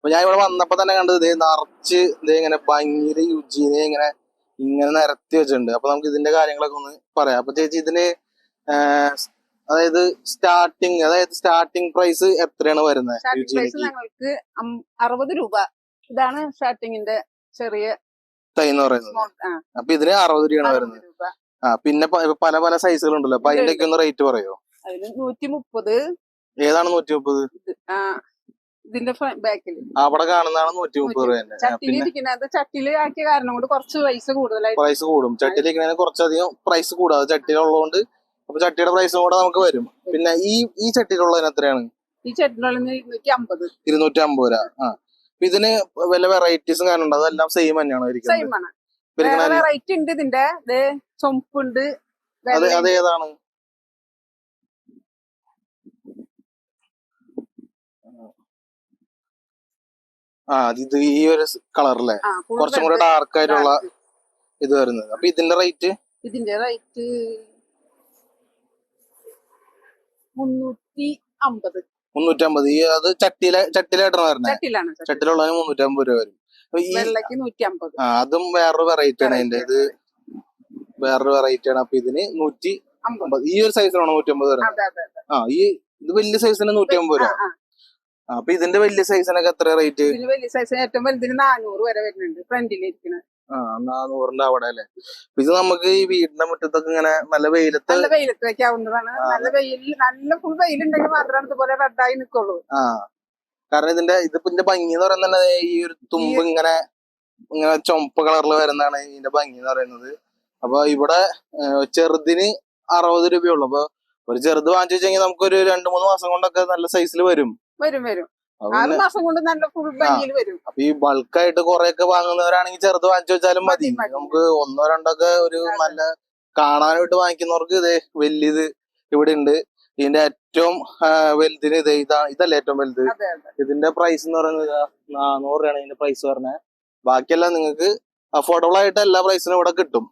അപ്പൊ ഞാൻ ഇവിടെ വന്നപ്പോ തന്നെ കണ്ടത് ഇതേ നിറച്ച് ഇതേ ഇങ്ങനെ ഭയങ്കര യുജീനെ ഇങ്ങനെ ഇങ്ങനെ നിരത്തി വെച്ചിട്ടുണ്ട്. അപ്പൊ നമുക്ക് ഇതിന്റെ കാര്യങ്ങളൊക്കെ ഒന്ന് പറയാം. അപ്പൊ ചേച്ചി ഇതിന് അതായത് സ്റ്റാർട്ടിങ് പ്രൈസ് എത്രയാണ് വരുന്നത്? ഞങ്ങൾക്ക് 60 രൂപ. ഇതാണ് സ്റ്റാർട്ടിങ്ങിന്റെ ചെറിയ തൈ എന്ന് പറയുന്നത്. അപ്പൊ ഇതിന് 60 രൂപയാണ് വരുന്നത്. പിന്നെ പല പല സൈസുകൾ ഉണ്ടല്ലോ, അപ്പൊ അതിന്റെയൊക്കെ ഒന്ന് റേറ്റ് പറയോ? അതിന് 130. ഏതാണ് 130? ഇതിന്റെ ബാക്കിൽ അവിടെ കാണുന്നതാണ് 130 രൂപ തന്നെ. ചട്ടിയിലിരിക്കുന്നത് ചട്ടിയില് ആക്കിയ കാരണം കൊണ്ട് കുറച്ച് പ്രൈസ് കൂടുതലായി. പ്രൈസ് കൂടും. ചട്ടിയിലിരിക്കുന്നതിന് കുറച്ചധികം പ്രൈസ് കൂടാതെ ചട്ടിയിലുള്ളതുകൊണ്ട് അപ്പൊ ചട്ടിയുടെ പ്രൈസും കൂടെ നമുക്ക് വരും. പിന്നെ ഈ ചട്ടിയിലുള്ളതിന് എത്രയാണ്? ഈ ചട്ടിയിലുള്ളതിന് 250. 250 രൂപ. ഇതിന് വല്ല വെറൈറ്റീസും കാരണം ഉണ്ടോ? അതെല്ലാം സെയിം തന്നെയാണോ ഇരിക്കുന്നത്? സെയിം ആണ്. വെറൈറ്റി ഉണ്ട് ഇതിന്റെ. ചുമപ്പുണ്ട്. അതേതാണ്? ഇത് ഈ ഒരു കളറല്ലേ, കുറച്ചും കൂടെ ഡാർക്ക് ആയിട്ടുള്ള ഇത് വരുന്നത്. അപ്പൊ ഇതിന്റെ റേറ്റ് 350. 350. അത് ചട്ടിയിലായിട്ടാണ് വരുന്നത്. ചട്ടിയിലുള്ളതിന് 350 രൂപ വരും. അതും വേറൊരു വെറൈറ്റി ആണ്. അതിന്റെ ഇത് വേറൊരു വെറൈറ്റി ആണ്. അപ്പൊ ഇതിന് 150. ഈ ഒരു സൈസിനാണോ 150 വരുന്നത്? ഇത് വലിയ സൈസിന് 150 രൂപ. അപ്പൊ ഇതിന്റെ വലിയ സൈസിനൊക്കെ എത്ര റേറ്റ്? വലിയ സൈസിന് ഏറ്റവും വലുതിന് 400 വരെ വരുന്നുണ്ട്. ഫ്രണ്ടിലിരിക്കുന്നത് 400ന്റെ അവിടെ അല്ലേ. ഇത് നമുക്ക് ഈ വീടിന്റെ മുറ്റത്തൊക്കെ ഇങ്ങനെ നല്ല വെയിലത്ത് വെക്കാവുന്നതാണ്. നല്ല ഫുൾ വെയിലുണ്ടെങ്കിൽ മാത്രമാണ് ഇതുപോലെ റെഡായി നിൽക്കുള്ളൂ. കാരണം ഇതിന്റെ ഭംഗി എന്ന് പറയുന്നത് ഈ ഒരു തുമ്പ് ഇങ്ങനെ ചുമപ്പ് കളറിൽ വരുന്നതാണ് ഇതിന്റെ ഭംഗി എന്ന് പറയുന്നത്. അപ്പൊ ഇവിടെ ചെറുതിന് 60 രൂപയുള്ളൂ. അപ്പൊ ഒരു ചെറുത് വാങ്ങിച്ചു വെച്ചെങ്കിൽ നമുക്കൊരു 2-3 മാസം കൊണ്ടൊക്കെ നല്ല സൈസിൽ വരും. 6 മാസം കൊണ്ട് നല്ല ഫുൾ ഭംഗിയിൽ വരും. അപ്പൊ ഈ ബൾക്കായിട്ട് കുറെയൊക്കെ വാങ്ങുന്നവരാണെങ്കിൽ ചെറുത് വാങ്ങിച്ചു വെച്ചാലും മതി. നമുക്ക് 1-2 ഒക്കെ ഒരു നല്ല കാണാനായിട്ട് വാങ്ങിക്കുന്നവർക്ക് ഇത് വലിയത് ഇവിടെ ഉണ്ട്. ഇതിന്റെ ഏറ്റവും വലുതിന് ഇതല്ലേ ഏറ്റവും വലുത്. ഇതിന്റെ പ്രൈസ് എന്ന് പറയുന്നത് 400 രൂപയാണ് ഇതിന്റെ പ്രൈസ് പറഞ്ഞത്. ബാക്കിയെല്ലാം നിങ്ങൾക്ക് അഫോർഡബിൾ ആയിട്ട് എല്ലാ പ്രൈസിനും ഇവിടെ കിട്ടും.